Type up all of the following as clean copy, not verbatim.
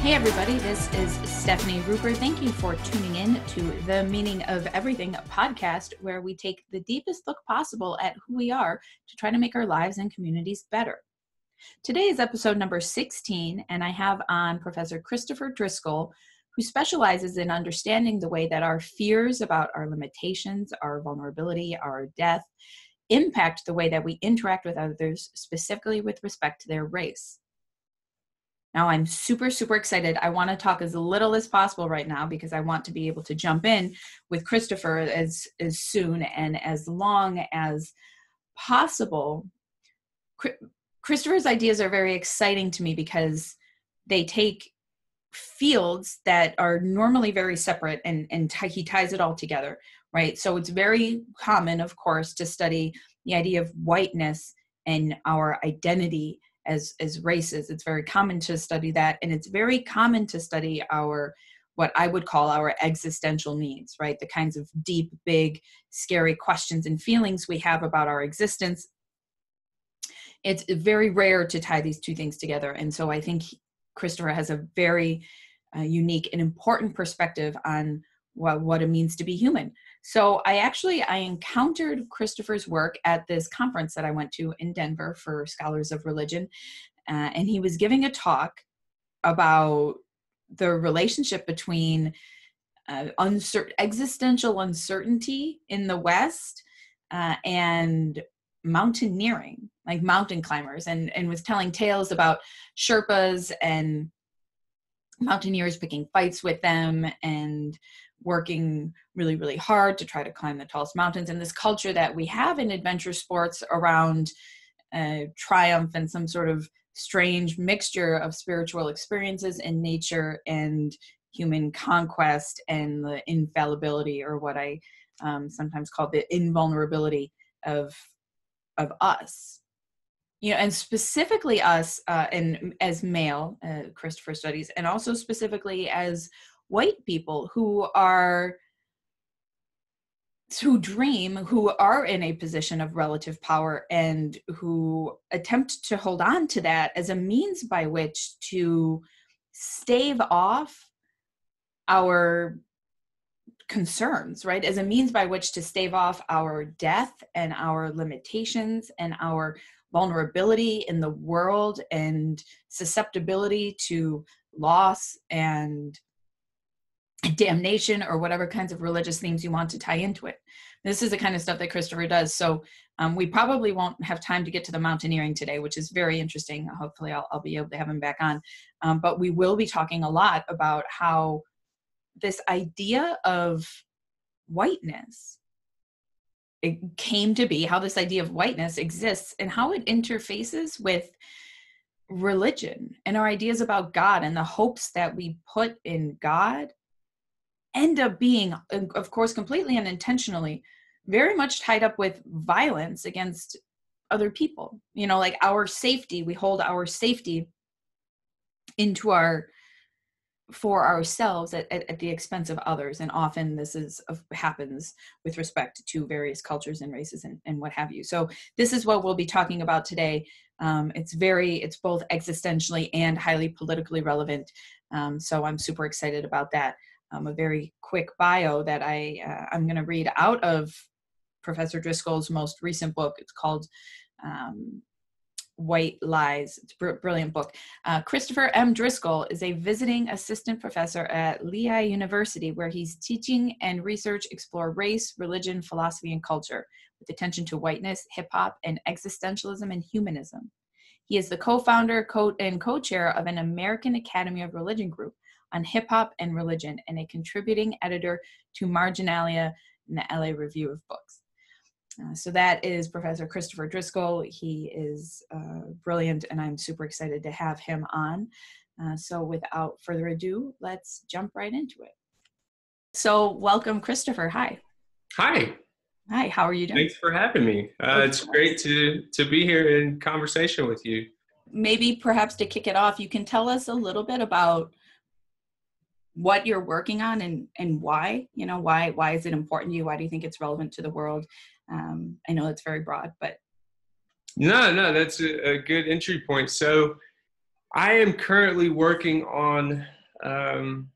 Hey everybody, this is Stephanie Rupert. Thank you for tuning in to the Meaning of Everything podcast, where we take the deepest look possible at who we are to try to make our lives and communities better. Today is episode number 16, and I have on Professor Christopher Driscoll, who specializes in understanding the way that our fears about our limitations, our vulnerability, our death, impact the way that we interact with others, specifically with respect to their race. Now, I'm super excited. I want to talk as little as possible right now because I want to be able to jump in with Christopher as soon and as long as possible. Christopher's ideas are very exciting to me because they take fields that are normally very separate and he ties it all together, right? So it's very common, of course, to study the idea of whiteness and our identity as races. It's very common to study that, and it's very common to study what I would call our existential needs, right? The kinds of deep, big, scary questions and feelings we have about our existence. It's very rare to tie these two things together, and so I think Christopher has a very unique and important perspective on what it means to be human. So I encountered Christopher's work at this conference that I went to in Denver for scholars of religion. And he was giving a talk about the relationship between existential uncertainty in the West and mountaineering, like mountain climbers, and was telling tales about Sherpas and mountaineers picking fights with them and working really hard to try to climb the tallest mountains, and this culture that we have in adventure sports around triumph and some sort of strange mixture of spiritual experiences in nature and human conquest and the infallibility, or what I sometimes call the invulnerability of us. You know, and specifically us, and as male, Christopher studies, and also specifically as white people who dream, who are in a position of relative power, and who attempt to hold on to that as a means by which to stave off our concerns, right? As a means by which to stave off our death and our limitations and our vulnerability in the world and susceptibility to loss and damnation, or whatever kinds of religious themes you want to tie into it. This is the kind of stuff that Christopher does. So we probably won't have time to get to the mountaineering today, which is very interesting. Hopefully I'll be able to have him back on. But we will be talking a lot about how this idea of whiteness, it came to be, how this idea of whiteness exists and how it interfaces with religion and our ideas about God, and the hopes that we put in God end up being, of course, completely unintentionally, very much tied up with violence against other people. You know, like our safety, we hold our safety for ourselves at the expense of others. And often this happens with respect to various cultures and races and what have you. So this is what we'll be talking about today. It's both existentially and highly politically relevant. So I'm super excited about that. A very quick bio that I'm going to read out of Professor Driscoll's most recent book. It's called White Lies. It's a brilliant book. Christopher M. Driscoll is a visiting assistant professor at Lehigh University, where he's teaching and research explore race, religion, philosophy, and culture, with attention to whiteness, hip-hop, and existentialism and humanism. He is the co-founder and co-chair of an American Academy of Religion group on hip-hop and religion, and a contributing editor to Marginalia and the LA Review of Books. So that is Professor Christopher Driscoll. He is brilliant, and I'm super excited to have him on. So without further ado, let's jump right into it. So welcome, Christopher. Hi. Hi. Hi, how are you doing? Thanks for having me. It's great to be here in conversation with you. Maybe perhaps to kick it off, you can tell us a little bit about what you're working on and why, why is it important to you? Why do you think it's relevant to the world? I know it's very broad, but. No, that's a good entry point. So I am currently working on um,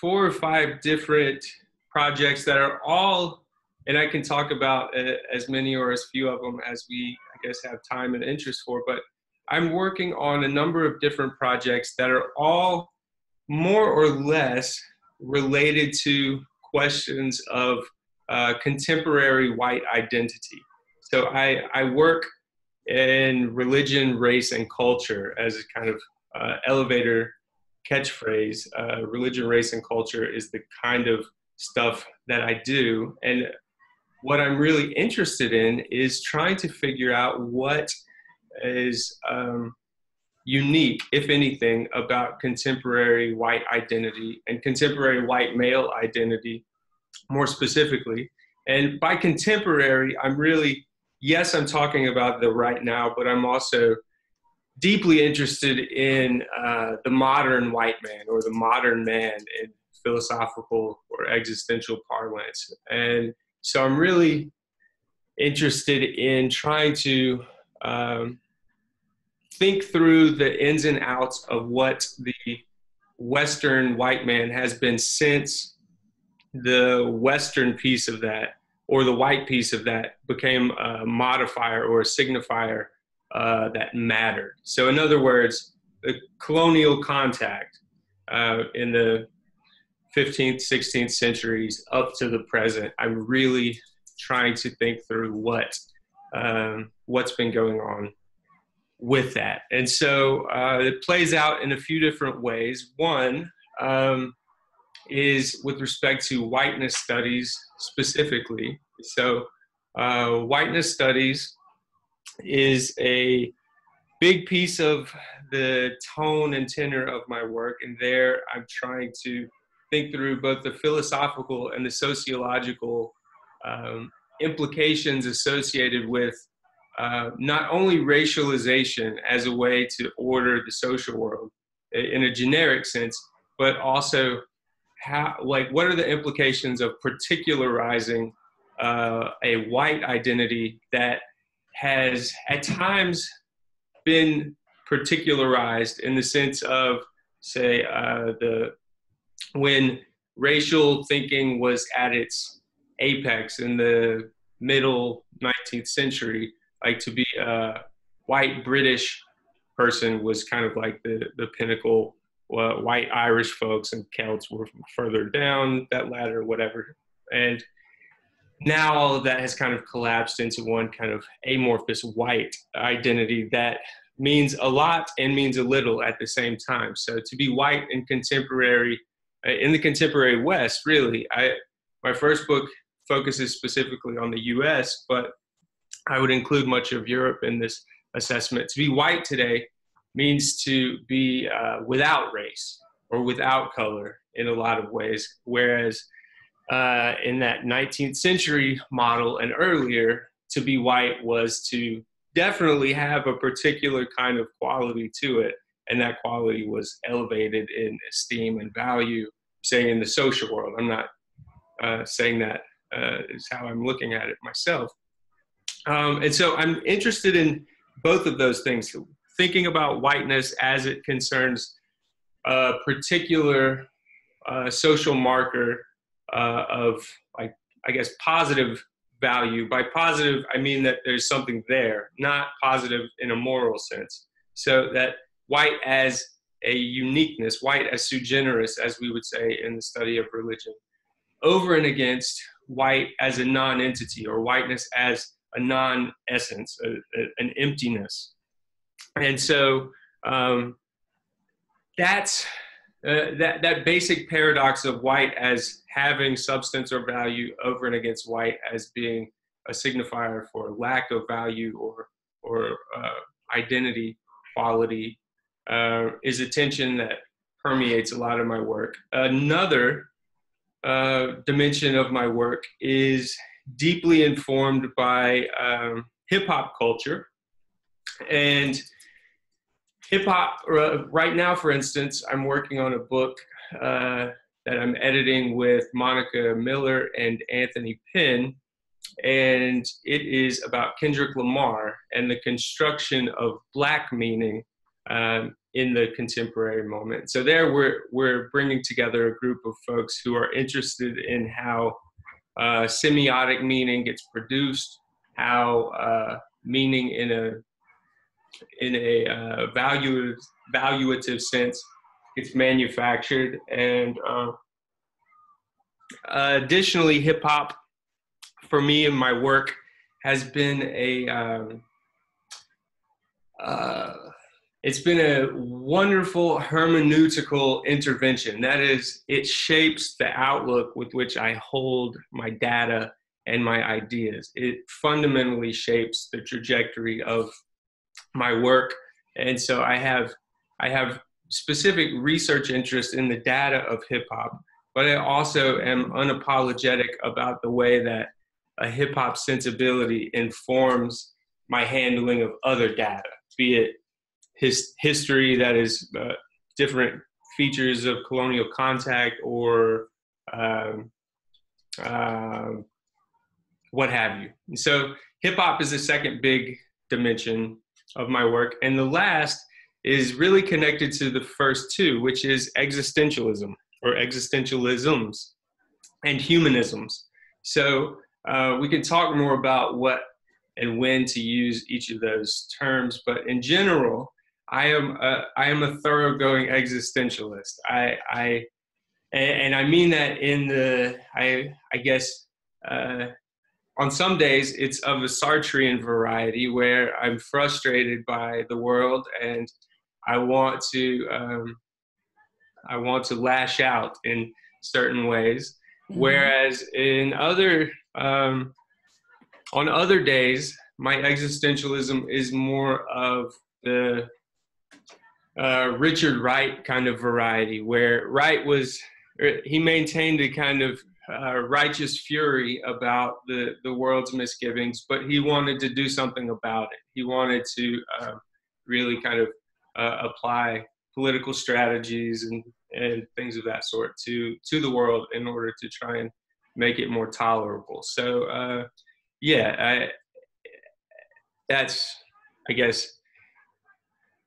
4 or 5 different projects that are all, and I can talk about as many or as few of them as we, I guess, have time and interest for, but I'm working on a number of different projects that are all more or less related to questions of contemporary white identity. So I work in religion, race, and culture as a kind of elevator catchphrase. Religion, race, and culture is the kind of stuff that I do. And what I'm really interested in is trying to figure out what is unique, if anything, about contemporary white identity and contemporary white male identity more specifically. And by contemporary, I'm really, yes, I'm talking about the right now, but I'm also deeply interested in the modern white man or the modern man in philosophical or existential parlance. And so I'm really interested in trying to think through the ins and outs of what the Western white man has been since the Western piece of that, or the white piece of that, became a modifier or a signifier that mattered. So in other words, the colonial contact in the 15th, 16th centuries up to the present, I'm really trying to think through what's been going on with that. And so it plays out in a few different ways. One is with respect to whiteness studies specifically. So whiteness studies is a big piece of the tone and tenor of my work. And there I'm trying to think through both the philosophical and the sociological implications associated with not only racialization as a way to order the social world in a generic sense, but also what are the implications of particularizing a white identity that has at times been particularized in the sense of, say, when racial thinking was at its apex in the middle 19th century, like to be a white British person was kind of like the pinnacle. White Irish folks and Celts were further down that ladder, whatever. And now all of that has kind of collapsed into one kind of amorphous white identity that means a lot and means a little at the same time. So to be white in the contemporary West, really, my first book focuses specifically on the US, but I would include much of Europe in this assessment. To be white today means to be without race or without color in a lot of ways, whereas in that 19th century model and earlier, to be white was to definitely have a particular kind of quality to it, and that quality was elevated in esteem and value, say in the social world. I'm not saying that is how I'm looking at it myself. And so I'm interested in both of those things, thinking about whiteness as it concerns a particular social marker of, like, I guess, positive value. By positive, I mean that there's something there, not positive in a moral sense. So that white as a uniqueness, white as sui generis, as we would say in the study of religion, over and against white as a non-entity, or whiteness as a non-essence, an emptiness. And so that's that basic paradox of white as having substance or value over and against white as being a signifier for lack of value or identity, quality, is a tension that permeates a lot of my work. Another dimension of my work is deeply informed by hip hop culture. And hip hop, right now, for instance, I'm working on a book that I'm editing with Monica Miller and Anthony Penn, and it is about Kendrick Lamar and the construction of Black meaning in the contemporary moment. So there we're bringing together a group of folks who are interested in how semiotic meaning gets produced, how meaning in a valuative sense gets manufactured, and additionally, hip hop for me and my work has been it's been a wonderful hermeneutical intervention. That is, it shapes the outlook with which I hold my data and my ideas. It fundamentally shapes the trajectory of my work. And so I have specific research interest in the data of hip hop, but I also am unapologetic about the way that a hip hop sensibility informs my handling of other data, be it history that is different features of colonial contact or what have you. And so hip hop is the second big dimension of my work. And the last is really connected to the first two, which is existentialism or existentialisms and humanisms. So we can talk more about what and when to use each of those terms, but in general, I am a thoroughgoing existentialist. And I mean that in the, I guess, on some days it's of a Sartrean variety where I'm frustrated by the world and I want to lash out in certain ways. Mm-hmm. Whereas in on other days, my existentialism is more of the Richard Wright kind of variety, where Wright he maintained a kind of righteous fury about the world's misgivings, but he wanted to do something about it. He wanted to really kind of apply political strategies and things of that sort to the world in order to try and make it more tolerable. So that's, I guess,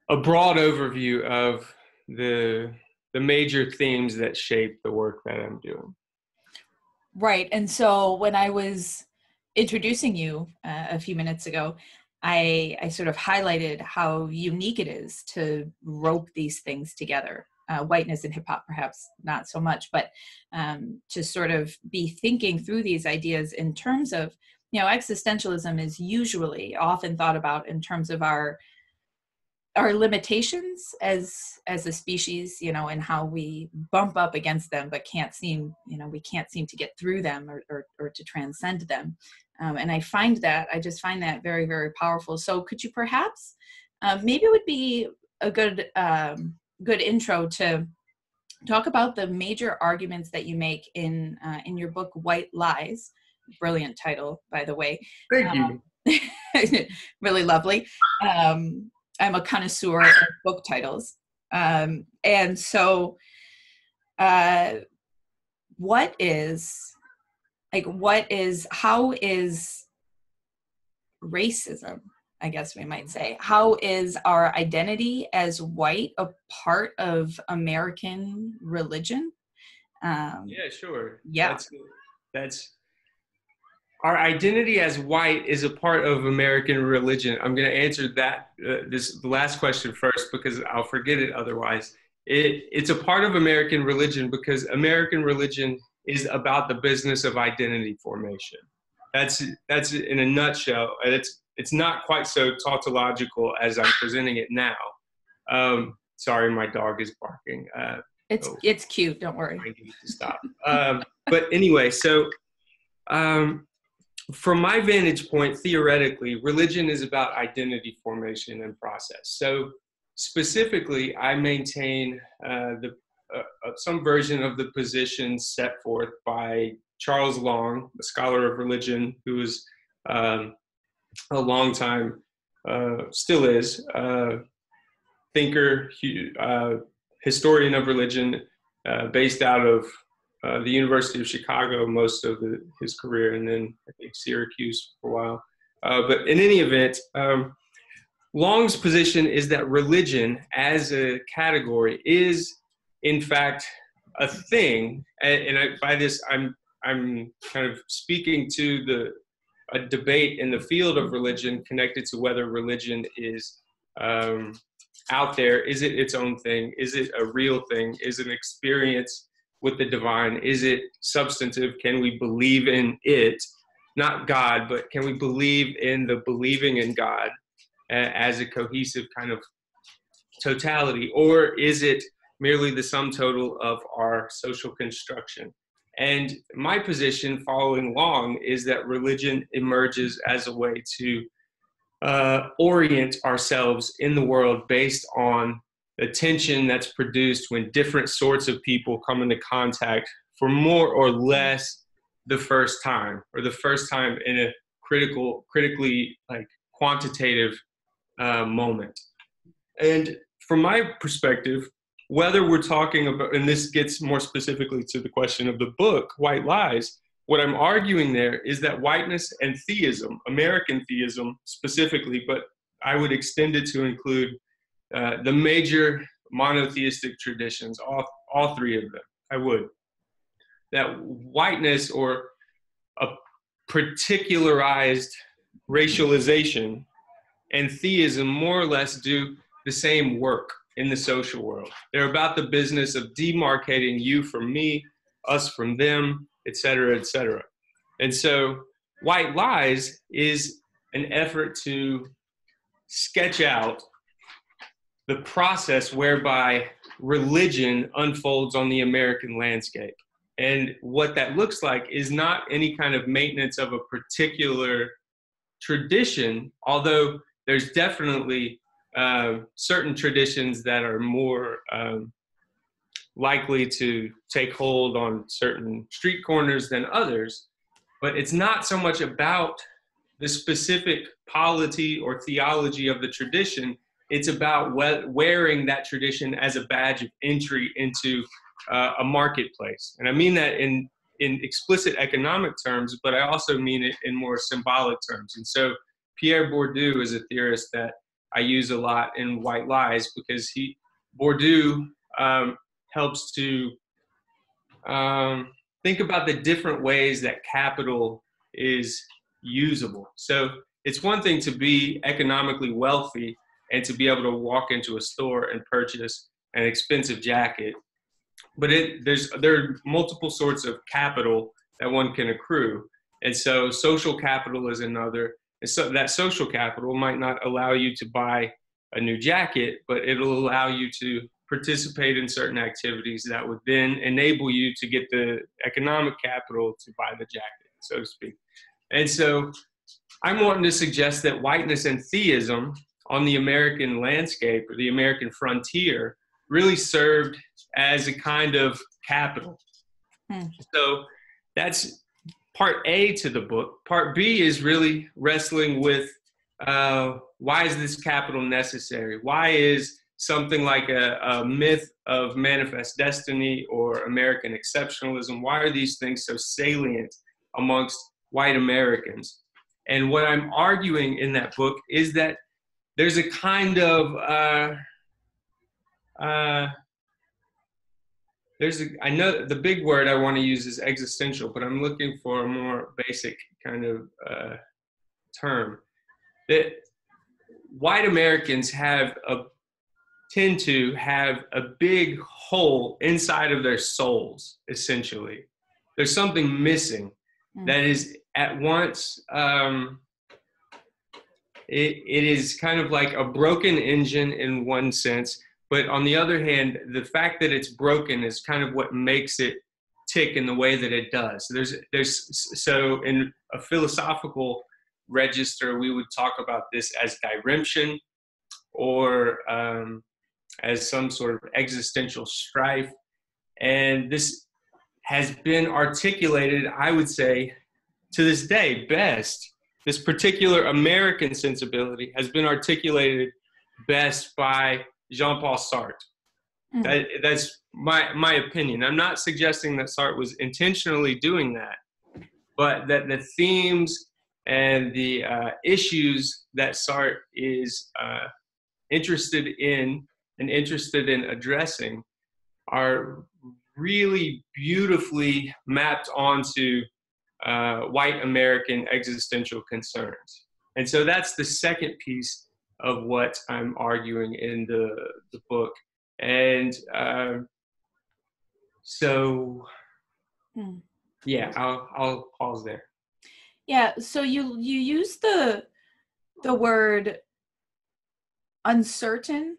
a broad overview of the major themes that shape the work that I'm doing. Right. And so when I was introducing you a few minutes ago, I sort of highlighted how unique it is to rope these things together. Whiteness and hip hop, perhaps not so much, but to sort of be thinking through these ideas in terms of, existentialism is usually often thought about in terms of our limitations as a species, and how we bump up against them, but we can't seem to get through them or to transcend them. And I just find that very, very powerful. So could you perhaps, maybe it would be a good intro to talk about the major arguments that you make in your book, White Lies. Brilliant title, by the way. Thank you. Really lovely. I'm a connoisseur of book titles. And so how is racism, I guess we might say, how is our identity as white a part of American religion? Yeah, sure. Yeah. That's our identity as white is a part of American religion. I'm going to answer that the last question first because I'll forget it otherwise. It's a part of American religion because American religion is about the business of identity formation. That's in a nutshell. It's not quite so tautological as I'm presenting it now. Sorry, my dog is barking. It's cute. Don't worry. I need to stop. But anyway, so. From my vantage point, theoretically, religion is about identity formation and process. So specifically, I maintain some version of the position set forth by Charles Long, a scholar of religion, who is a long time, still is, thinker, historian of religion, based out of the University of Chicago most of his career, and then I think Syracuse for a while. But in any event, Long's position is that religion as a category is, in fact, a thing. By this, I'm kind of speaking to a debate in the field of religion connected to whether religion is out there. Is it its own thing? Is it a real thing? Is it an experience with the divine? Is it substantive? Can we believe in it? Not God, but can we believe in the believing in God as a cohesive kind of totality? Or is it merely the sum total of our social construction? And my position following Long is that religion emerges as a way to orient ourselves in the world based on the tension that's produced when different sorts of people come into contact for more or less the first time, or the first time in a critically like quantitative moment. And from my perspective, whether we're talking about, and this gets more specifically to the question of the book, White Lies, what I'm arguing there is that whiteness and theism, American theism specifically, but I would extend it to include the major monotheistic traditions, all three of them, I would. That whiteness, or a particularized racialization, and theism more or less do the same work in the social world. They're about the business of demarcating you from me, us from them, et cetera, et cetera. And so White Lies is an effort to sketch out the process whereby religion unfolds on the American landscape. And what that looks like is not any kind of maintenance of a particular tradition, although there's definitely certain traditions that are more likely to take hold on certain street corners than others. But it's not so much about the specific polity or theology of the tradition. It's about wearing that tradition as a badge of entry into a marketplace. And I mean that in explicit economic terms, but I also mean it in more symbolic terms. And so Pierre Bourdieu is a theorist that I use a lot in White Lies, because Bourdieu helps to think about the different ways that capital is usable. So it's one thing to be economically wealthy and to be able to walk into a store and purchase an expensive jacket, but there are multiple sorts of capital that one can accrue. And so social capital is another. And so that social capital might not allow you to buy a new jacket, but it'll allow you to participate in certain activities that would then enable you to get the economic capital to buy the jacket, so to speak. And so I'm wanting to suggest that whiteness and theism on the American landscape, or the American frontier, really served as a kind of capital. So that's part A to the book. Part B is really wrestling with why is this capital necessary? Why is something like a myth of manifest destiny or American exceptionalism, why are these things so salient amongst white Americans? And what I'm arguing in that book is that there's a kind of, I know the big word I want to use is existential, but I'm looking for a more basic kind of term. That white Americans tend to have a big hole inside of their souls, essentially. There's something missing that is at once, it is kind of like a broken engine in one sense, but on the other hand, the fact that it's broken is kind of what makes it tick in the way that it does. So in a philosophical register, we would talk about this as diremption, or as some sort of existential strife. And this has been articulated, I would say, to this day best. This particular American sensibility has been articulated best by Jean-Paul Sartre. That's my opinion. I'm not suggesting that Sartre was intentionally doing that, but that the themes and the issues that Sartre is interested in and interested in addressing are really beautifully mapped onto white American existential concerns. And so that's the second piece of what I'm arguing in the book. And yeah, I'll pause there. Yeah, so you use the word uncertain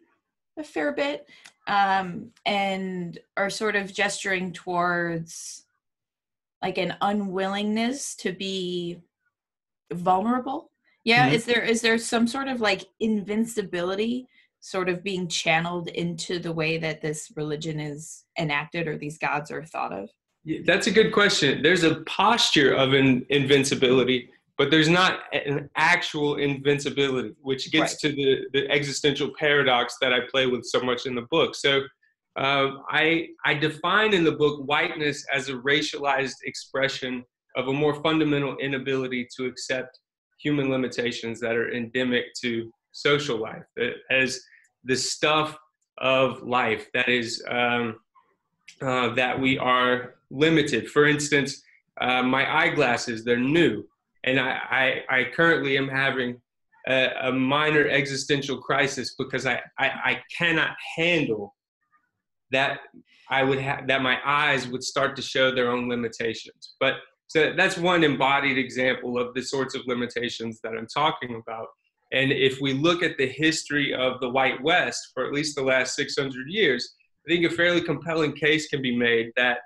a fair bit, and are sort of gesturing towards like an unwillingness to be vulnerable. Yeah, Mm-hmm. is there some sort of like invincibility sort of being channeled into the way that this religion is enacted or these gods are thought of? Yeah, that's a good question. There's a posture of an invincibility, but there's not an actual invincibility, which Right. gets to the existential paradox that I play with so much in the book. So I define in the book whiteness as a racialized expression of a more fundamental inability to accept human limitations that are endemic to social life, that as the stuff of life that is that we are limited. For instance, my eyeglasses, they're new. And I currently am having a minor existential crisis because I cannot handle that that my eyes would start to show their own limitations. But so that's one embodied example of the sorts of limitations that I'm talking about. And if we look at the history of the white West for at least the last 600 years, I think a fairly compelling case can be made that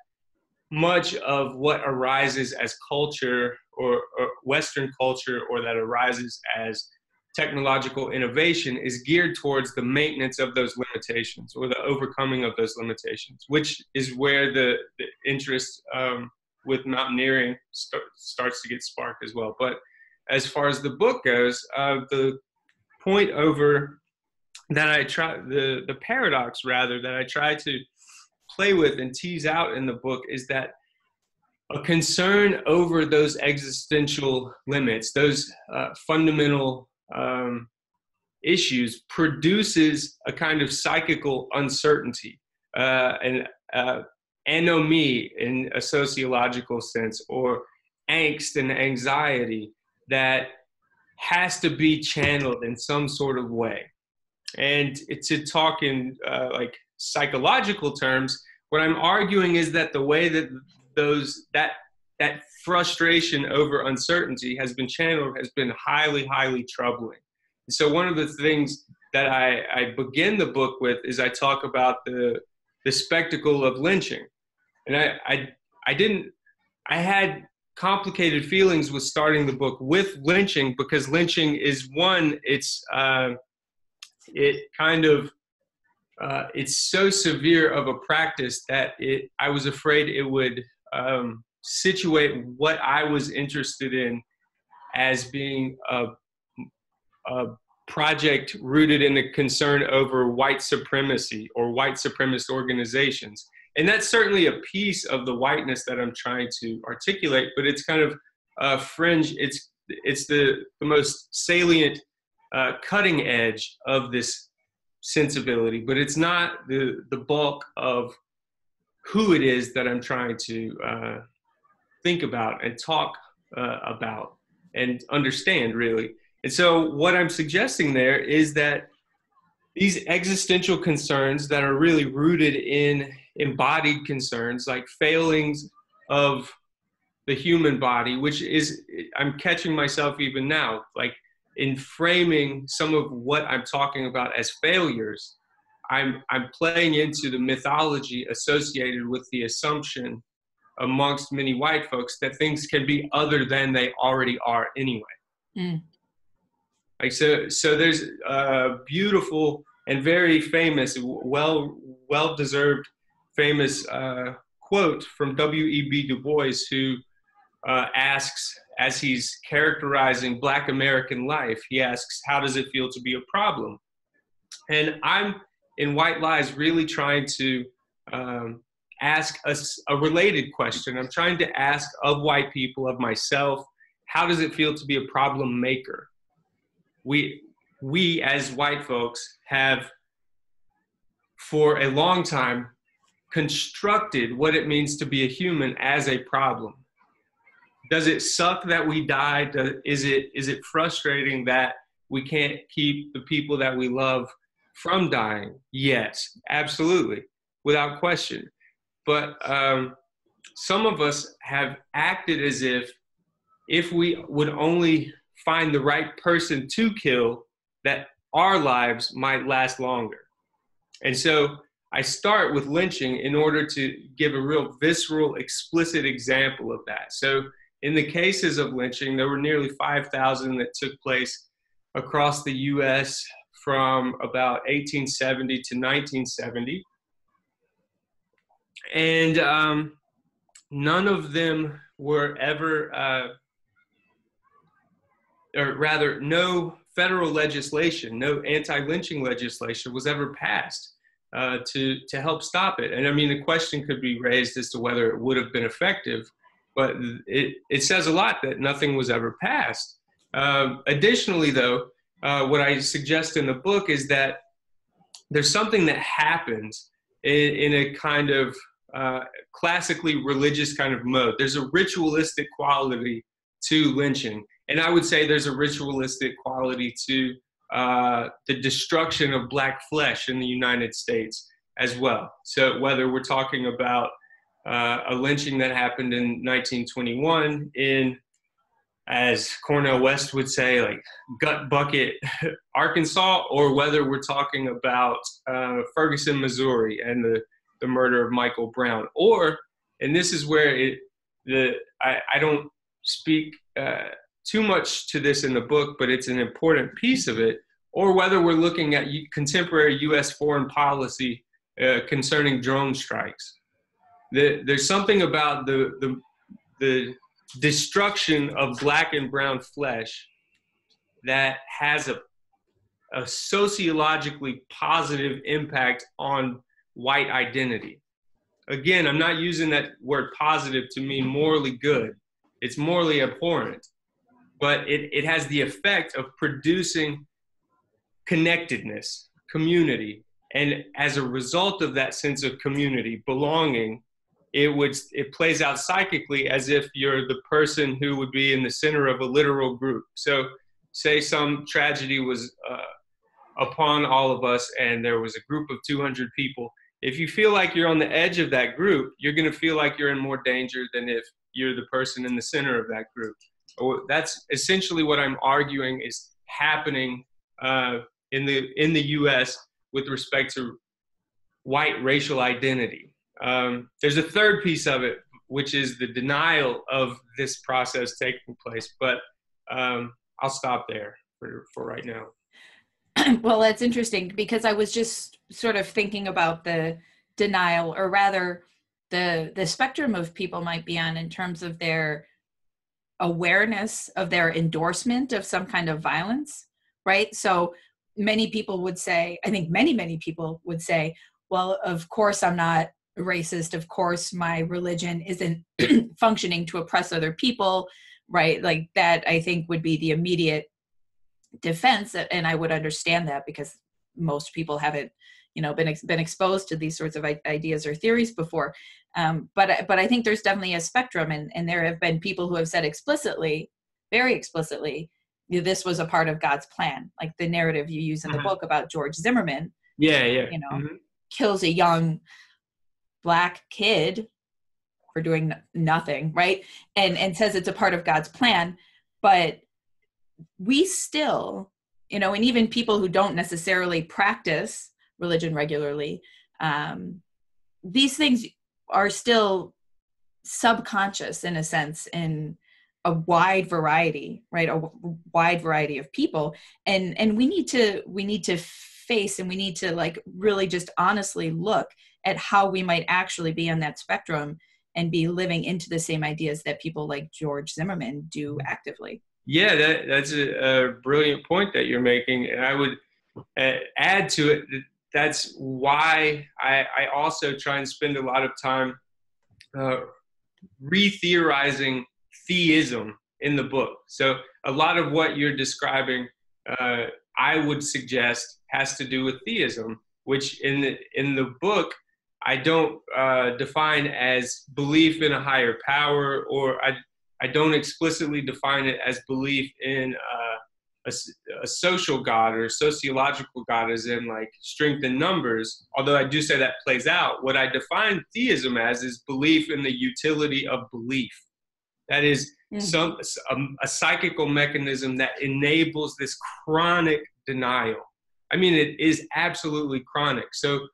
much of what arises as culture or Western culture, or that arises as technological innovation, is geared towards the maintenance of those limitations or the overcoming of those limitations, which is where the interest with mountaineering starts to get sparked as well. But as far as the book goes, the point over that I try, the paradox rather, that I try to play with and tease out in the book is that a concern over those existential limits, those fundamental issues, produces a kind of psychical uncertainty, an anomie in a sociological sense, or angst and anxiety that has to be channeled in some sort of way. And to talk in like psychological terms, what I'm arguing is that the way that that frustration over uncertainty has been channeled has been highly, highly troubling. And so one of the things that I begin the book with is I talk about the spectacle of lynching. And I had complicated feelings with starting the book with lynching, because lynching is one, it's so severe of a practice that I was afraid it would situate what I was interested in as being a project rooted in a concern over white supremacy or white supremacist organizations. And that's certainly a piece of the whiteness that I'm trying to articulate, but it's kind of fringe. It's the most salient cutting edge of this sensibility, but it's not the bulk of who it is that I'm trying to think about and talk about and understand, really. And so what I'm suggesting there is that these existential concerns that are really rooted in embodied concerns, like failings of the human body, which is, I'm catching myself even now, like in framing some of what I'm talking about as failures, I'm playing into the mythology associated with the assumption amongst many white folks that things can be other than they already are anyway. Mm. Like so there's a beautiful and very famous, well-deserved famous quote from W.E.B. Du Bois, who asks, as he's characterizing Black American life, he asks, how does it feel to be a problem? And I'm, in White Lies, really trying to ask a related question. I'm trying to ask of white people, of myself, how does it feel to be a problem maker? We as white folks have for a long time constructed what it means to be a human as a problem. Does it suck that we die? Is it frustrating that we can't keep the people that we love from dying? Yes, absolutely, without question. But some of us have acted as if we would only find the right person to kill, that our lives might last longer. And so I start with lynching in order to give a real visceral, explicit example of that. So in the cases of lynching, there were nearly 5,000 that took place across the US from about 1870 to 1970. And none of them were ever, or rather, no federal legislation, no anti-lynching legislation was ever passed to help stop it. And I mean, the question could be raised as to whether it would have been effective, but it says a lot that nothing was ever passed. Additionally, though, what I suggest in the book is that there's something that happens in a kind of classically religious kind of mode. There's a ritualistic quality to lynching. And I would say there's a ritualistic quality to the destruction of Black flesh in the United States as well. So whether we're talking about a lynching that happened in 1921 in, as Cornel West would say, like Gut Bucket, Arkansas, or whether we're talking about Ferguson, Missouri, and the murder of Michael Brown. Or, and this is where I don't speak too much to this in the book, but it's an important piece of it, or whether we're looking at contemporary U.S. foreign policy concerning drone strikes. There's something about the destruction of Black and brown flesh that has a sociologically positive impact on white identity. Again, I'm not using that word positive to mean morally good. It's morally abhorrent. But it has the effect of producing connectedness, community. And as a result of that sense of community, belonging, it plays out psychically as if you're the person who would be in the center of a literal group. So say some tragedy was upon all of us and there was a group of 200 people. If you feel like you're on the edge of that group, you're going to feel like you're in more danger than if you're the person in the center of that group. That's essentially what I'm arguing is happening in the U.S. with respect to white racial identity. There's a third piece of it, which is the denial of this process taking place. But I'll stop there for right now. Well, that's interesting because I was just sort of thinking about the denial, or rather the spectrum of people might be on in terms of their awareness of their endorsement of some kind of violence, right? So many people would say, I think many people would say, well, of course I'm not racist. Of course my religion isn't functioning to oppress other people, right? Like that, I think would be the immediate defense. And I would understand that because most people haven't, been exposed to these sorts of ideas or theories before. But I think there's definitely a spectrum, and there have been people who have said explicitly, very explicitly, this was a part of God's plan. Like the narrative you use in the book about George Zimmerman, kills a young Black kid for doing nothing, right? And says it's a part of God's plan. But we still, and even people who don't necessarily practice religion regularly, these things are still subconscious in a sense in a wide variety, right? A wide variety of people. And we need to face, and we need to like really just honestly look at how we might actually be on that spectrum and be living into the same ideas that people like George Zimmerman do actively. Yeah, that's a brilliant point that you're making. And I would add to it, that's why I also try and spend a lot of time re-theorizing theism in the book. So a lot of what you're describing, I would suggest, has to do with theism, which in the book I don't define as belief in a higher power, or I don't explicitly define it as belief in a social God or sociological God, as in like strength in numbers. Although I do say that plays out. What I define theism as is belief in the utility of belief. That is a psychical mechanism that enables this chronic denial. I mean, it is absolutely chronic. So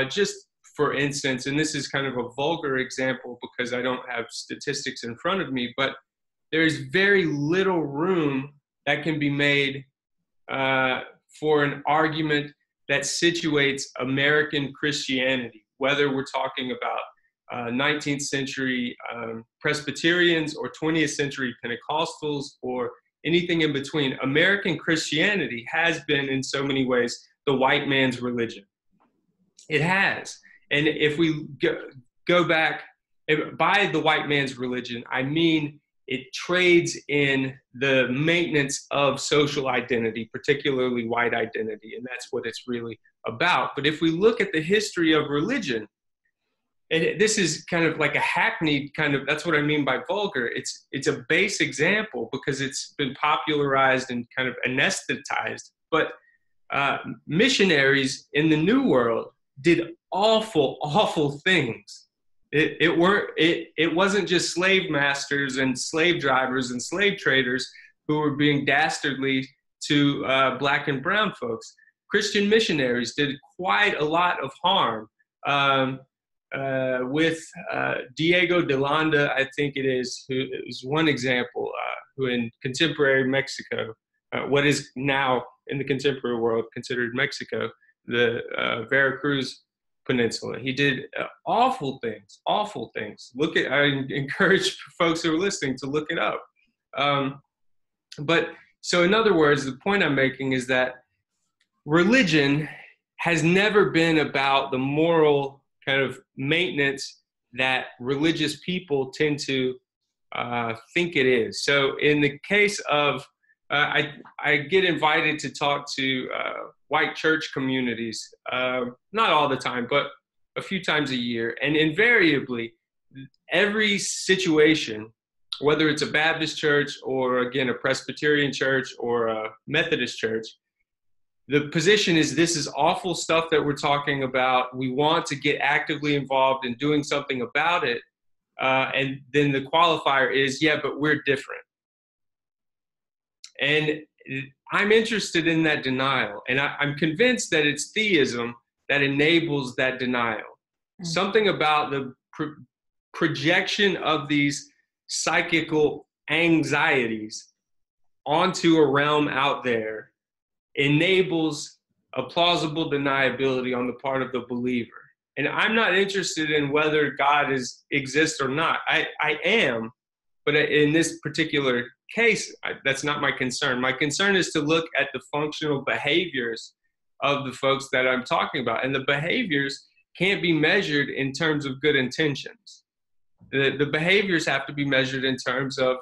just for instance, and this is kind of a vulgar example because I don't have statistics in front of me, but there's very little room that can be made for an argument that situates American Christianity, whether we're talking about 19th century Presbyterians or 20th century Pentecostals or anything in between. American Christianity has been in so many ways the white man's religion. It has. And if we go back, by the white man's religion, I mean it trades in the maintenance of social identity, particularly white identity, and that's what it's really about. But if we look at the history of religion, and this is kind of like a hackneyed kind of, that's what I mean by vulgar. It's a base example because it's been popularized and kind of anesthetized. But missionaries in the New World did awful, awful things. It wasn't just slave masters and slave drivers and slave traders who were being dastardly to black and brown folks. Christian missionaries did quite a lot of harm. With Diego de Landa, I think it is, who is one example, who in contemporary Mexico, what is now in the contemporary world considered Mexico, the Veracruz Peninsula. He did awful things, awful things. I encourage folks who are listening to look it up. But so in other words, the point I'm making is that religion has never been about the moral kind of maintenance that religious people tend to think it is. So in the case of, I get invited to talk to white church communities, not all the time, but a few times a year. And invariably, every situation, whether it's a Baptist church or, again, a Presbyterian church or a Methodist church, the position is, this is awful stuff that we're talking about. We want to get actively involved in doing something about it. And then the qualifier is, yeah, but we're different. And I'm interested in that denial. And I'm convinced that it's theism that enables that denial. Mm-hmm. Something about the projection of these psychical anxieties onto a realm out there enables a plausible deniability on the part of the believer. And I'm not interested in whether God exists or not. I am, but in this particular case, that's not my concern. My concern is to look at the functional behaviors of the folks that I'm talking about. And the behaviors can't be measured in terms of good intentions. The behaviors have to be measured in terms of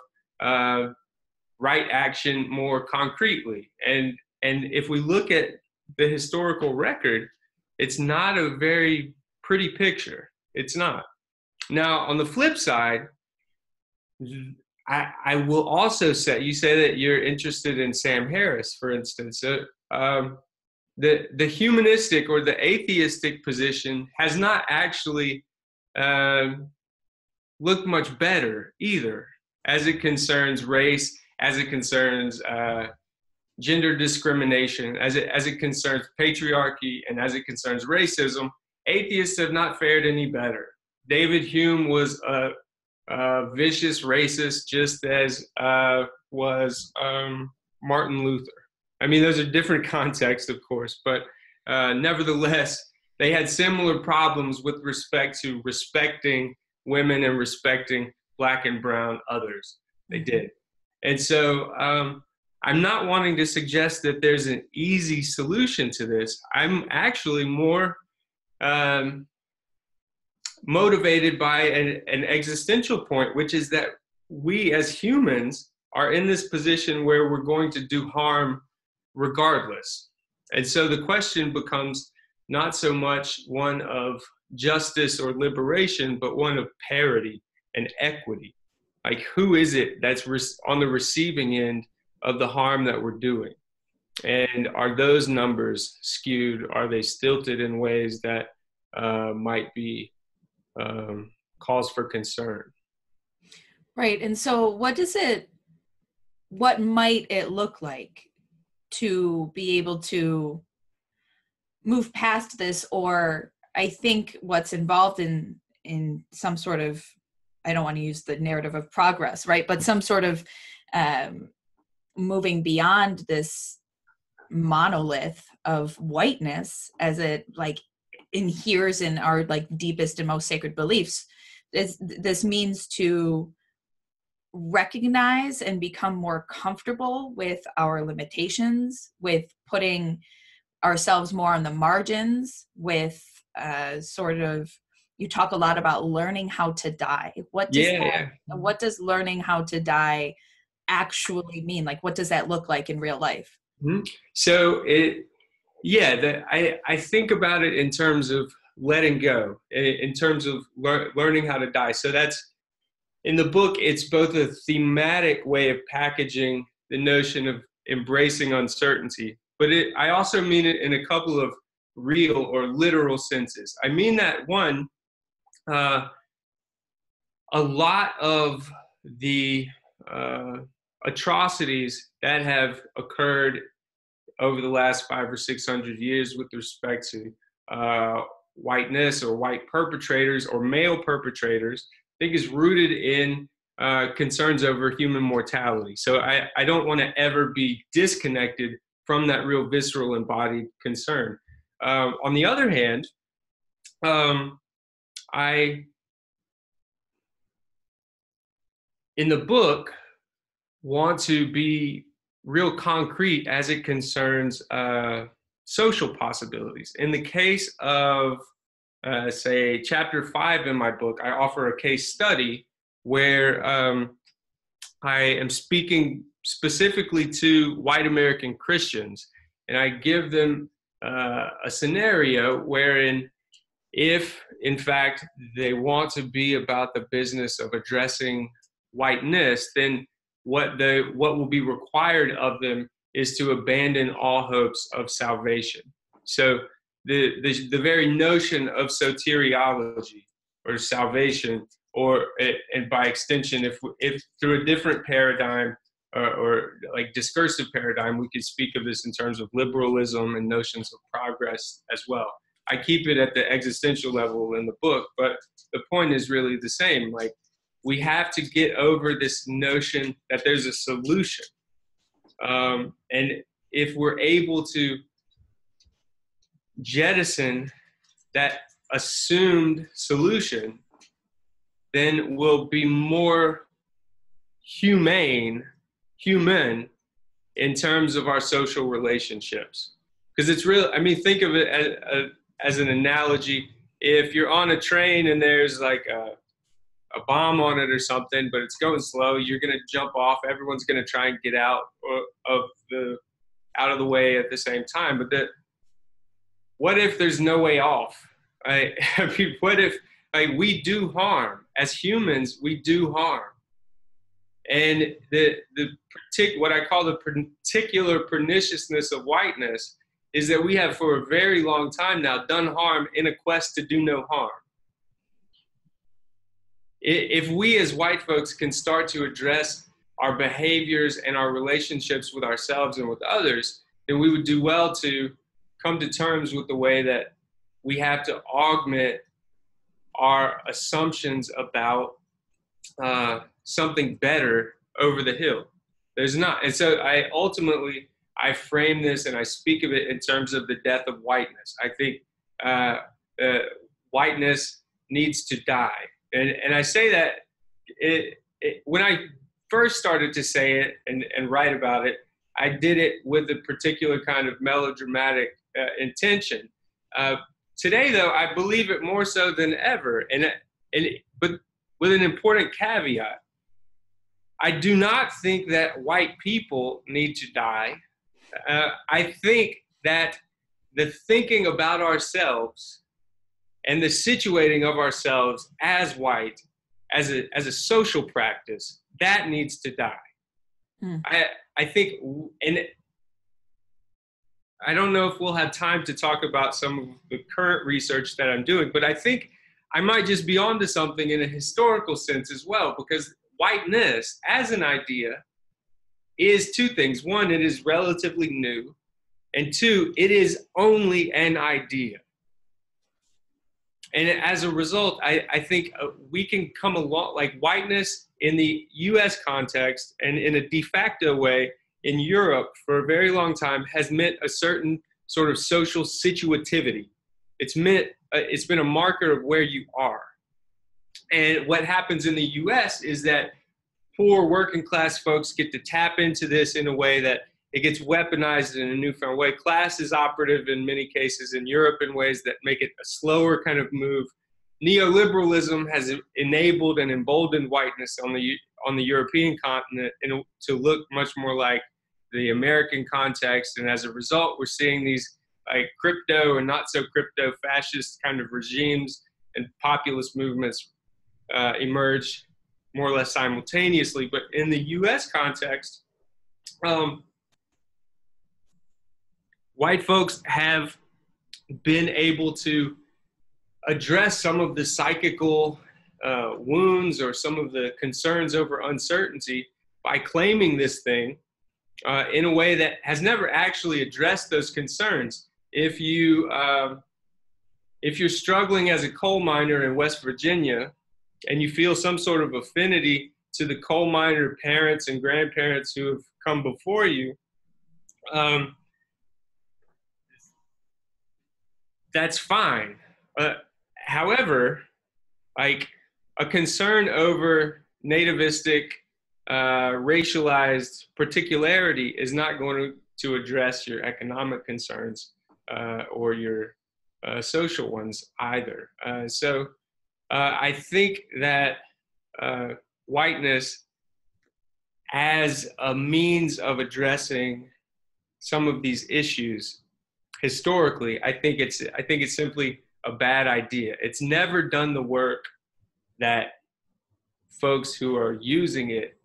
right action more concretely. And if we look at the historical record, it's not a very pretty picture. It's not. Now, on the flip side, I will also say, you say that you're interested in Sam Harris, for instance. So, the humanistic or the atheistic position has not actually looked much better either, as it concerns race, as it concerns gender discrimination, as it concerns patriarchy, and as it concerns racism. Atheists have not fared any better. David Hume was a vicious racist, just as was Martin Luther. I mean, those are different contexts, of course, but nevertheless, they had similar problems with respect to respecting women and respecting black and brown others. They did. And so I'm not wanting to suggest that there's an easy solution to this. I'm actually more motivated by an existential point, which is that we as humans are in this position where we're going to do harm regardless. And so the question becomes not so much one of justice or liberation, but one of parity and equity. Like, who is it that's on the receiving end of the harm that we're doing? And are those numbers skewed? Are they stilted in ways that might be cause for concern? Right. And so what might it look like to be able to move past this? Or I think what's involved in some sort of, I don't want to use the narrative of progress, right? But some sort of moving beyond this monolith of whiteness as it like inheres in our like deepest and most sacred beliefs. This means to recognize and become more comfortable with our limitations, with putting ourselves more on the margins, with sort of, you talk a lot about learning how to die. What does learning how to die actually mean? Like, what does that look like in real life? Mm-hmm. So I think about it in terms of letting go, in terms of learning how to die. So that's, in the book, it's both a thematic way of packaging the notion of embracing uncertainty, but I also mean it in a couple of real or literal senses. I mean that, one, a lot of the atrocities that have occurred over the last 500 or 600 years with respect to whiteness or white perpetrators or male perpetrators, I think is rooted in concerns over human mortality. So I don't want to ever be disconnected from that real visceral embodied concern. On the other hand, in the book, want to be real concrete as it concerns social possibilities. In the case of, say, chapter 5 in my book, I offer a case study where I am speaking specifically to white American Christians, and I give them a scenario wherein, if in fact they want to be about the business of addressing whiteness, then what will be required of them is to abandon all hopes of salvation. So the very notion of soteriology or salvation, and by extension, if through a different paradigm or like discursive paradigm, we could speak of this in terms of liberalism and notions of progress as well. I keep it at the existential level in the book, but the point is really the same. Like, we have to get over this notion that there's a solution. And if we're able to jettison that assumed solution, then we'll be more human in terms of our social relationships. Because it's real, I mean, think of it as an analogy. If you're on a train and there's like a bomb on it or something, but it's going slow, you're going to jump off. Everyone's going to try and get out of the way at the same time. But what if there's no way off? I mean, what if we do harm as humans? We do harm, and what I call the particular perniciousness of whiteness is that we have for a very long time now done harm in a quest to do no harm. If we as white folks can start to address our behaviors and our relationships with ourselves and with others, then we would do well to come to terms with the way that we have to augment our assumptions about something better over the hill. There's not. And so I frame this and I speak of it in terms of the death of whiteness. I think whiteness needs to die. And I say that when I first started to say it and write about it, I did it with a particular kind of melodramatic intention. Today, though, I believe it more so than ever, but with an important caveat. I do not think that white people need to die. I think that the thinking about ourselves and the situating of ourselves as white, as a social practice, that needs to die. Hmm. I think, and I don't know if we'll have time to talk about some of the current research that I'm doing, but I think I might just be onto something in a historical sense as well, because whiteness as an idea is two things. One, it is relatively new, and two, it is only an idea. And as a result, I think we can come along, like whiteness in the US context and in a de facto way in Europe for a very long time has meant a certain sort of social situativity. It's been a marker of where you are. And what happens in the US is that poor working class folks get to tap into this in a way that it gets weaponized in a newfound way. Class is operative in many cases in Europe in ways that make it a slower kind of move. Neoliberalism has enabled and emboldened whiteness on the European continent to look much more like the American context. And as a result, we're seeing these like crypto and not so crypto fascist kind of regimes and populist movements emerge more or less simultaneously. But in the US context, white folks have been able to address some of the psychical wounds or some of the concerns over uncertainty by claiming this thing in a way that has never actually addressed those concerns. If you're struggling as a coal miner in West Virginia and you feel some sort of affinity to the coal miner parents and grandparents who have come before you, that's fine. However, like a concern over nativistic, racialized particularity is not going to address your economic concerns or your social ones either. So I think that whiteness as a means of addressing some of these issues historically, I think it's simply a bad idea. It's never done the work that folks who are using it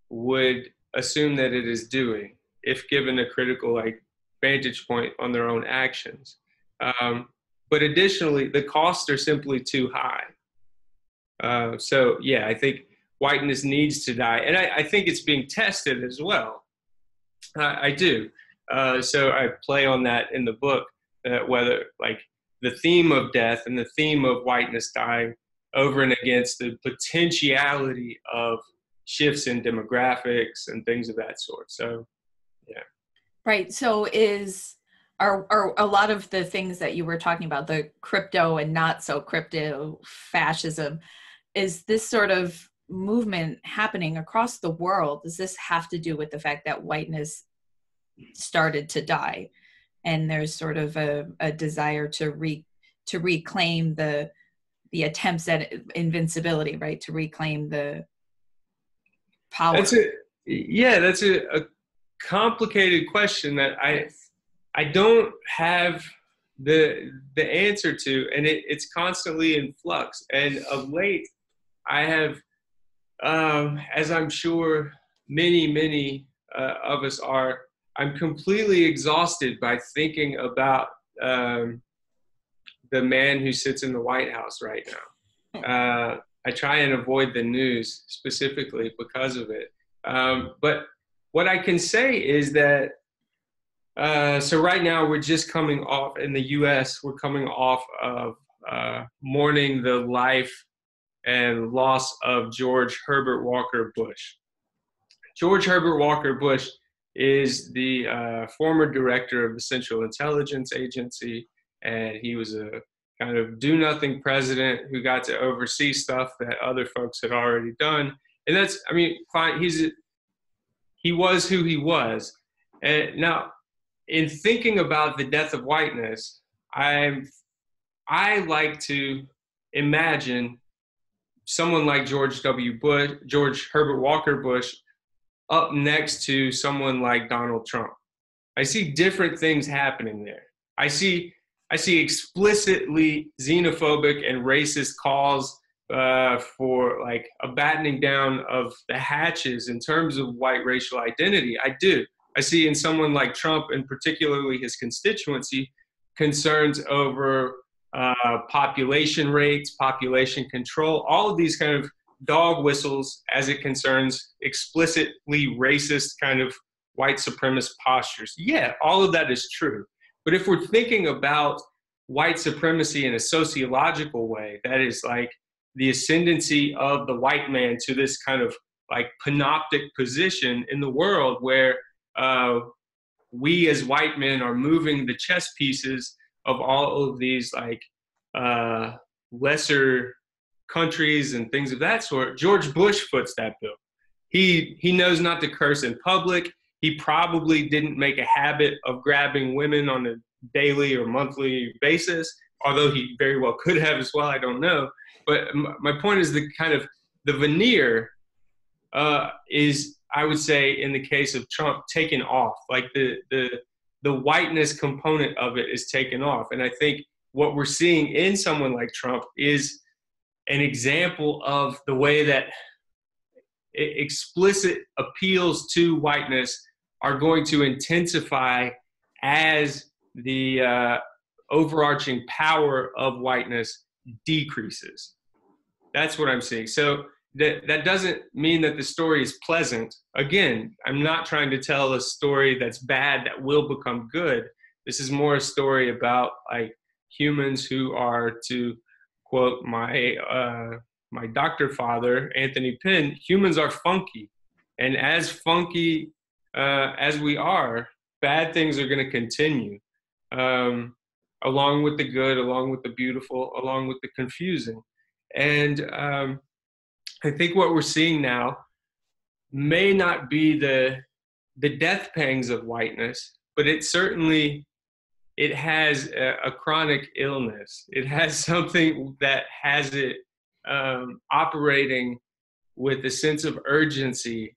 would assume that it is doing if given a critical like vantage point on their own actions. But additionally, the costs are simply too high. So yeah, I think whiteness needs to die. And I think it's being tested as well. I do. So I play on that in the book, whether like the theme of death and the theme of whiteness dying over and against the potentiality of shifts in demographics and things of that sort. So, yeah. Right. So are a lot of the things that you were talking about, the crypto and not so crypto fascism, is this sort of movement happening across the world? Does this have to do with the fact that whiteness started to die and there's sort of a desire to reclaim the attempts at invincibility, right? To reclaim the power. That's a complicated question that I don't have the answer to, and it's constantly in flux. And of late, I have, as I'm sure many of us are, I'm completely exhausted by thinking about the man who sits in the White House right now. I try and avoid the news specifically because of it. But what I can say is that, so right now we're just coming off, in the US, we're coming off of mourning the life and loss of George Herbert Walker Bush. George Herbert Walker Bush is the former director of the Central Intelligence Agency, and he was a kind of do-nothing president who got to oversee stuff that other folks had already done. And that's, I mean, fine, he was who he was. And now, in thinking about the death of whiteness, I like to imagine someone like George Herbert Walker Bush, up next to someone like Donald Trump. I see different things happening there. I see explicitly xenophobic and racist calls for like a battening down of the hatches in terms of white racial identity. I do. I see in someone like Trump, and particularly his constituency, concerns over population rates, population control, all of these kind of dog whistles as it concerns explicitly racist kind of white supremacist postures. Yeah, all of that is true. But if we're thinking about white supremacy in a sociological way, that is like the ascendancy of the white man to this kind of like panoptic position in the world where we as white men are moving the chess pieces of all of these like lesser countries and things of that sort. George Bush foots that bill. He knows not to curse in public. He probably didn't make a habit of grabbing women on a daily or monthly basis, although he very well could have as well. I don't know. But my point is the kind of the veneer is, I would say, in the case of Trump, taken off. Like the whiteness component of it is taken off. And I think what we're seeing in someone like Trump is an example of the way that explicit appeals to whiteness are going to intensify as the overarching power of whiteness decreases. That's what I'm seeing. So that doesn't mean that the story is pleasant. Again, I'm not trying to tell a story that's bad that will become good. This is more a story about like humans who are, to quote my doctor father, Anthony Pinn, humans are funky. And as funky as we are, bad things are going to continue, along with the good, along with the beautiful, along with the confusing. And I think what we're seeing now may not be the death pangs of whiteness, but it certainly, it has a chronic illness. It has something that has it operating with a sense of urgency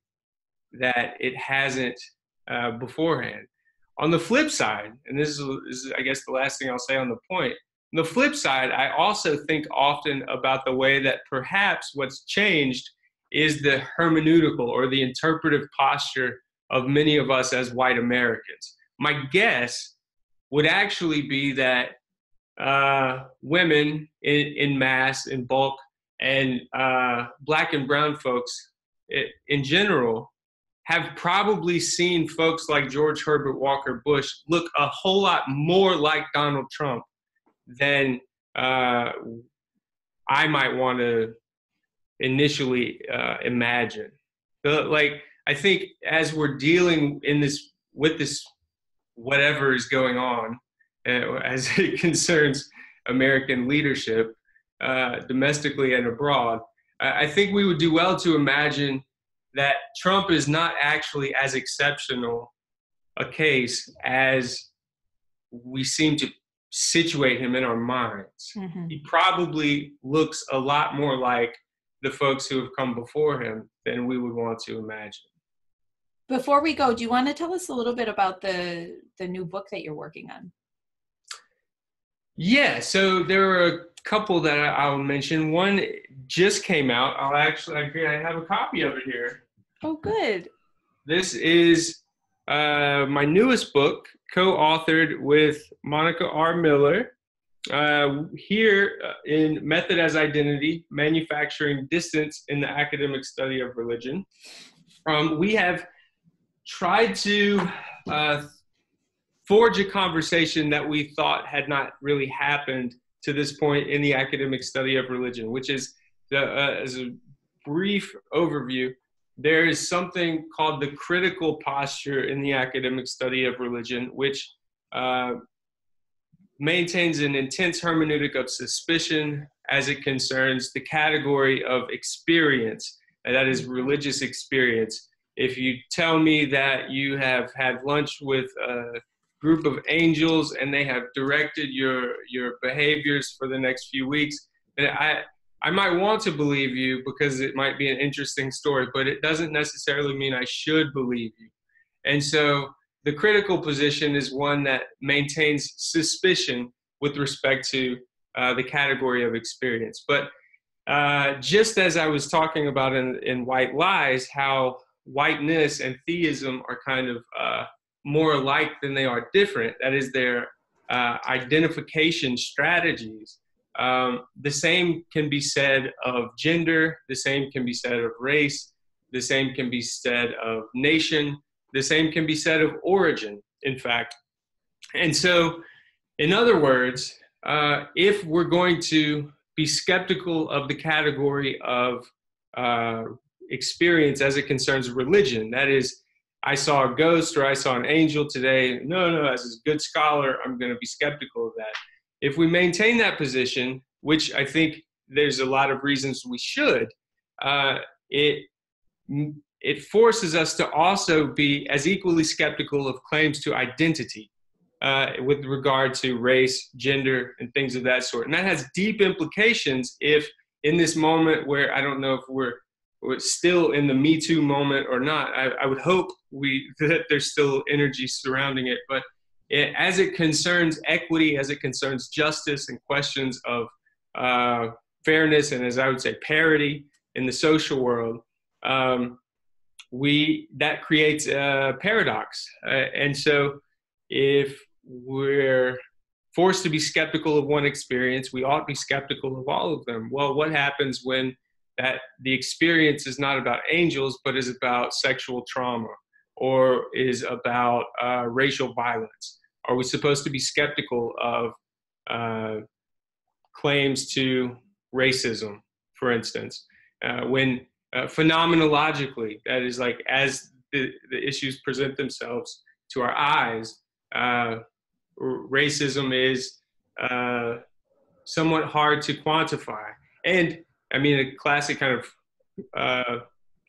that it hasn't beforehand. On the flip side, and this is, I guess, the last thing I'll say on the point, on the flip side, I also think often about the way that perhaps what's changed is the hermeneutical or the interpretive posture of many of us as white Americans. My guess would actually be that women in mass, in bulk, and Black and brown folks in general have probably seen folks like George Herbert Walker Bush look a whole lot more like Donald Trump than I might want to initially imagine. Like, I think as we're dealing with this, whatever is going on, as it concerns American leadership, domestically and abroad, I think we would do well to imagine that Trump is not actually as exceptional a case as we seem to situate him in our minds. Mm-hmm. He probably looks a lot more like the folks who have come before him than we would want to imagine. Before we go, do you want to tell us a little bit about the new book that you're working on? Yeah, so there are a couple that I'll mention. One just came out. I have a copy of it here. Oh, good. This is my newest book, co-authored with Monica R. Miller, here in Method as Identity, Manufacturing Distance in the Academic Study of Religion. We have tried to forge a conversation that we thought had not really happened to this point in the academic study of religion, which is, as a brief overview, there is something called the critical posture in the academic study of religion, which maintains an intense hermeneutic of suspicion as it concerns the category of experience, and that is religious experience. If you tell me that you have had lunch with a group of angels and they have directed your behaviors for the next few weeks, and I might want to believe you because it might be an interesting story, but it doesn't necessarily mean I should believe you. And so the critical position is one that maintains suspicion with respect to the category of experience. But just as I was talking about in White Lies, how whiteness and theism are kind of more alike than they are different, that is, their identification strategies. The same can be said of gender, the same can be said of race, the same can be said of nation, the same can be said of origin, in fact. And so, in other words, if we're going to be skeptical of the category of experience as it concerns religion, that is, I saw a ghost or I saw an angel today, no, as a good scholar, I'm going to be skeptical of that. If we maintain that position, which I think there's a lot of reasons we should, it forces us to also be as equally skeptical of claims to identity with regard to race, gender, and things of that sort. And that has deep implications if in this moment where I don't know if we're still in the Me Too moment or not, I would hope that there's still energy surrounding it, but as it concerns equity, as it concerns justice and questions of fairness, and as I would say, parity in the social world, that creates a paradox. And so if we're forced to be skeptical of one experience, we ought to be skeptical of all of them. Well, what happens when the experience is not about angels, but is about sexual trauma or is about racial violence? Are we supposed to be skeptical of claims to racism, for instance, when phenomenologically, that is like as the issues present themselves to our eyes, racism is somewhat hard to quantify. And I mean, a classic kind of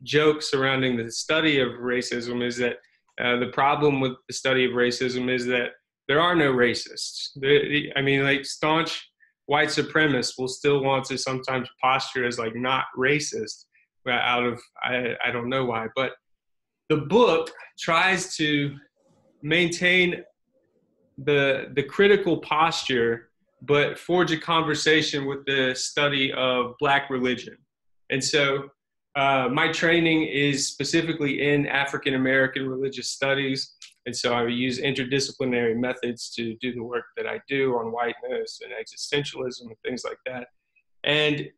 joke surrounding the study of racism is that the problem with the study of racism is that there are no racists. I mean, like staunch white supremacists will still want to sometimes posture as like not racist out of, I don't know why, but the book tries to maintain the critical posture, but forge a conversation with the study of Black religion. And so my training is specifically in African American religious studies. And so I use interdisciplinary methods to do the work that I do on whiteness and existentialism and things like that. And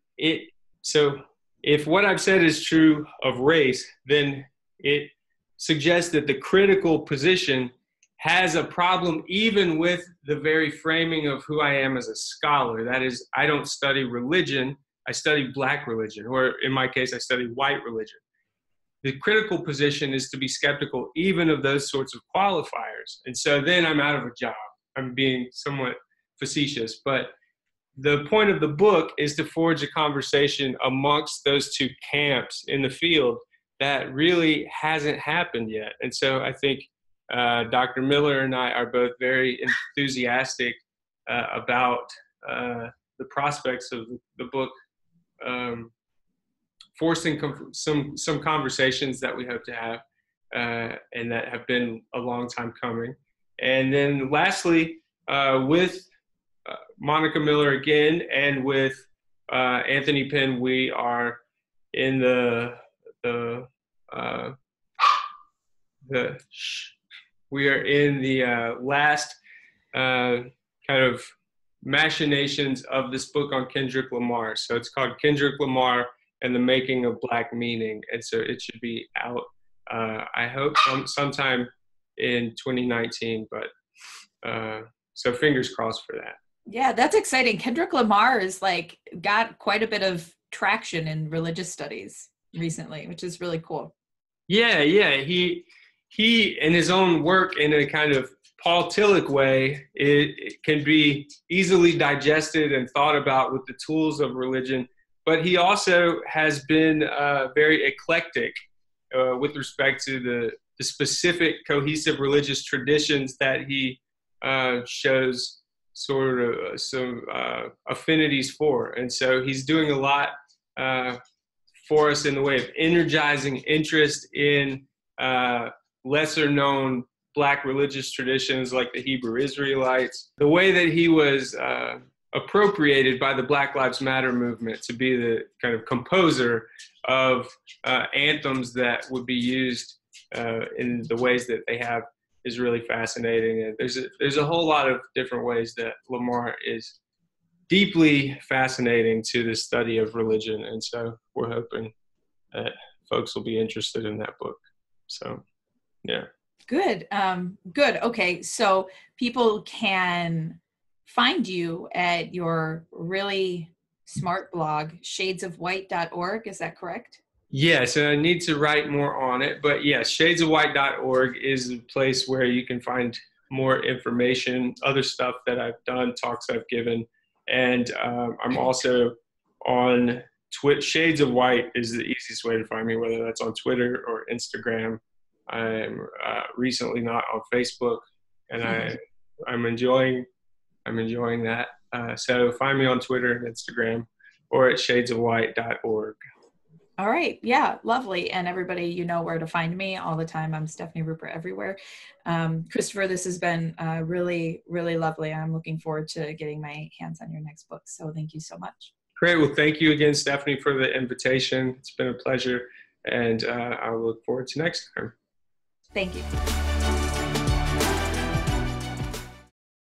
so if what I've said is true of race, then it suggests that the critical position has a problem even with the very framing of who I am as a scholar. That is, I don't study religion, I study Black religion, or in my case, I study white religion. The critical position is to be skeptical even of those sorts of qualifiers. And so then I'm out of a job. I'm being somewhat facetious, but the point of the book is to forge a conversation amongst those two camps in the field that really hasn't happened yet. And so I think Dr. Miller and I are both very enthusiastic about the prospects of the book forcing some conversations that we hope to have and that have been a long time coming. And then lastly, with Monica Miller again and with Anthony Penn, we are in the last kind of machinations of this book on Kendrick Lamar. So it's called Kendrick Lamar and the Making of Black Meaning. And so it should be out, I hope, sometime in 2019. But so fingers crossed for that. Yeah, that's exciting. Kendrick Lamar is like got quite a bit of traction in religious studies recently, which is really cool. Yeah. He in his own work in a kind of Paul Tillich way, it can be easily digested and thought about with the tools of religion. But he also has been very eclectic with respect to the specific cohesive religious traditions that he shows sort of some affinities for. And so he's doing a lot for us in the way of energizing interest in lesser known Black religious traditions like the Hebrew Israelites. The way that he was appropriated by the Black Lives Matter movement to be the kind of composer of anthems that would be used in the ways that they have is really fascinating. And there's a whole lot of different ways that Lamar is deeply fascinating to the study of religion. And so we're hoping that folks will be interested in that book. So, yeah. Good. Good. Okay. So people can find you at your really smart blog, shadesofwhite.org. Is that correct? Yes, and I need to write more on it. But yes, shadesofwhite.org is a place where you can find more information, other stuff that I've done, talks I've given. And I'm also on Twitter. Shades of White is the easiest way to find me, whether that's on Twitter or Instagram. I'm recently not on Facebook, and I'm enjoying that. So find me on Twitter and Instagram, or at shadesofwhite.org. All right. Yeah. Lovely. And everybody, you know where to find me all the time. I'm Stephanie Rupert everywhere. Christopher, this has been really, really lovely. I'm looking forward to getting my hands on your next book. So thank you so much. Great. Well, thank you again, Stephanie, for the invitation. It's been a pleasure. And I look forward to next time. Thank you.